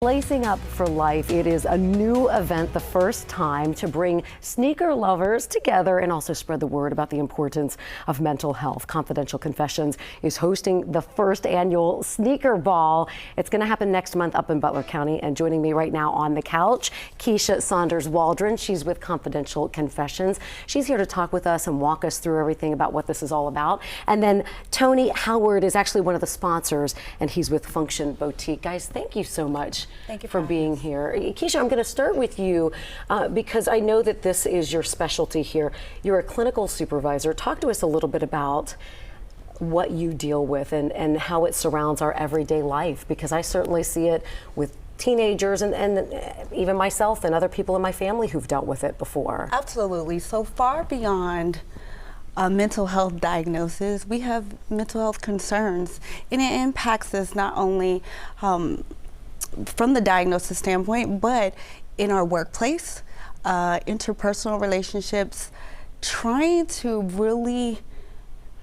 Lacing Up for Life. It is a new event, the first time to bring sneaker lovers together and also spread the word about the importance of mental health. Confidential Confessions is hosting the first annual Sneaker Ball. It's going to happen next month up in Butler County. And joining me right now on the couch, Keisha Saunders Waldron. She's with Confidential Confessions. She's here to talk with us and walk us through everything about what this is all about. And then Tony Howard is actually one of the sponsors, and he's with Function Boutique. Guys, thank you so much. Thank you for being here. Keisha, I'm going to start with you because I know that this is your specialty here. You're a clinical supervisor. Talk to us a little bit about what you deal with and how it surrounds our everyday life, because I certainly see it with teenagers and even myself and other people in my family who've dealt with it before. Absolutely. So far beyond mental health diagnosis, we have mental health concerns, and it impacts us not only from the diagnosis standpoint, but in our workplace, interpersonal relationships, trying to really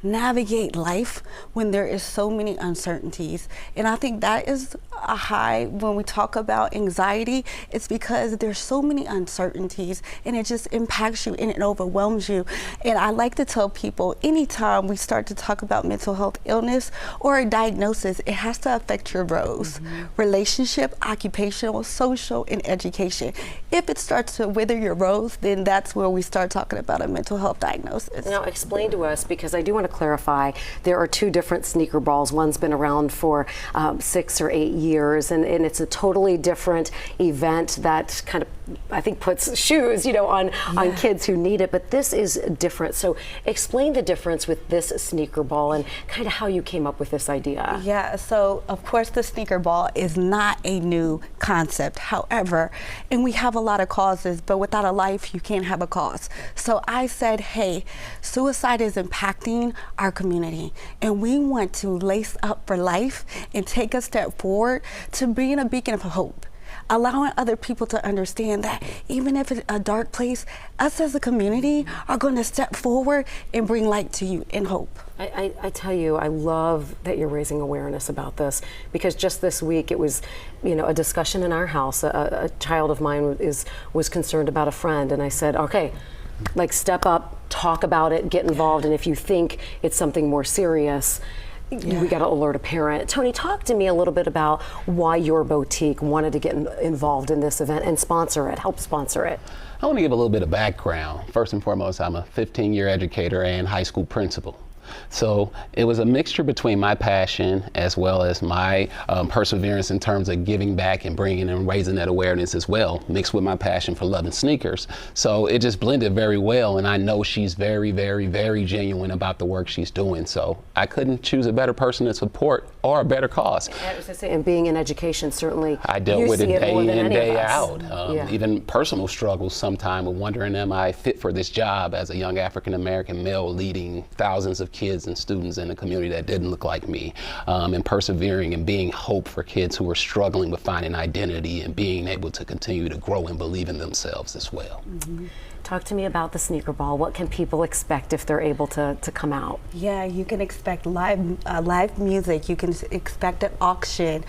navigate life when there is so many uncertainties. And I think that is a high when we talk about anxiety. It's because there's so many uncertainties and it just impacts you and it overwhelms you. And I like to tell people, anytime we start to talk about mental health illness or a diagnosis, it has to affect your roles: relationship, occupational, social, and education. If it starts to wither your roles, then that's where we start talking about a mental health diagnosis. Now explain to us, because I do want to clarify, there are two different sneaker balls. One's been around for 6 or 8 years, and it's a totally different event that kind of, I think, puts shoes, on kids who need it, but this is different. So explain the difference with this sneaker ball and kind of how you came up with this idea. Yeah, so of course the sneaker ball is not a new concept. However, and we have a lot of causes, but without a life, you can't have a cause. So I said, hey, suicide is impacting our community, and we want to lace up for life and take a step forward to being a beacon of hope, allowing other people to understand that even if it's a dark place, us as a community are going to step forward and bring light to you and hope. I tell you, I love that you're raising awareness about this, because just this week it was, a discussion in our house. A child of mine was concerned about a friend, and I said, okay, step up, talk about it, get involved, and if you think it's something more serious, we got to alert a parent. Tony, talk to me a little bit about why your boutique wanted to get involved in this event and help sponsor it. I want to give a little bit of background. First and foremost, I'm a 15-year educator and high school principal. So it was a mixture between my passion as well as my perseverance in terms of giving back and bringing and raising that awareness as well, mixed with my passion for loving sneakers. So it just blended very well, and I know she's very, very, very genuine about the work she's doing. So I couldn't choose a better person to support or a better cause. I was just saying, being in education, certainly I dealt with it day in, day out. Yeah. Even personal struggles sometimes with wondering, am I fit for this job as a young African-American male leading thousands of kids and students in a community that didn't look like me, and persevering and being hope for kids who are struggling with finding identity and being able to continue to grow and believe in themselves as well. Talk to me about the sneaker ball. What can people expect if they're able to come out? Yeah, you can expect live music. You can expect an auction,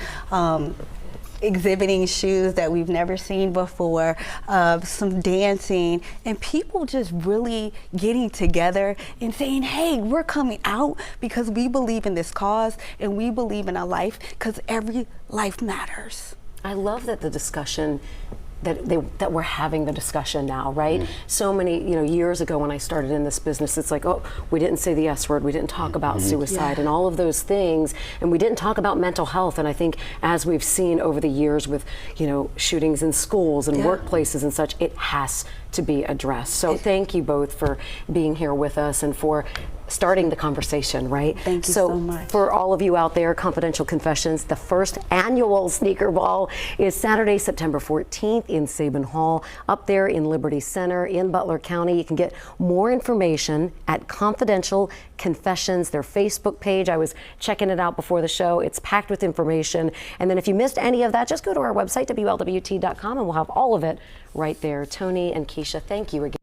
exhibiting shoes that we've never seen before, some dancing, and people just really getting together and saying, hey, we're coming out because we believe in this cause and we believe in our life, because every life matters. I love that the discussion that we're having the discussion now, right? So many, years ago when I started in this business, it's like, oh, we didn't say the S word, we didn't talk about suicide and all of those things, and we didn't talk about mental health. And I think as we've seen over the years with, shootings in schools and workplaces and such, it has to be addressed. So thank you both for being here with us and for starting the conversation, right? Thank you so much. For all of you out there, Confidential Confessions, the first annual Sneaker Ball is Saturday, September 14th in Sabin Hall, up there in Liberty Center in Butler County. You can get more information at Confidential Confessions, their Facebook page. I was checking it out before the show. It's packed with information. And then if you missed any of that, just go to our website, WLWT.com, and we'll have all of it right there. Tony and Keisha, thank you again.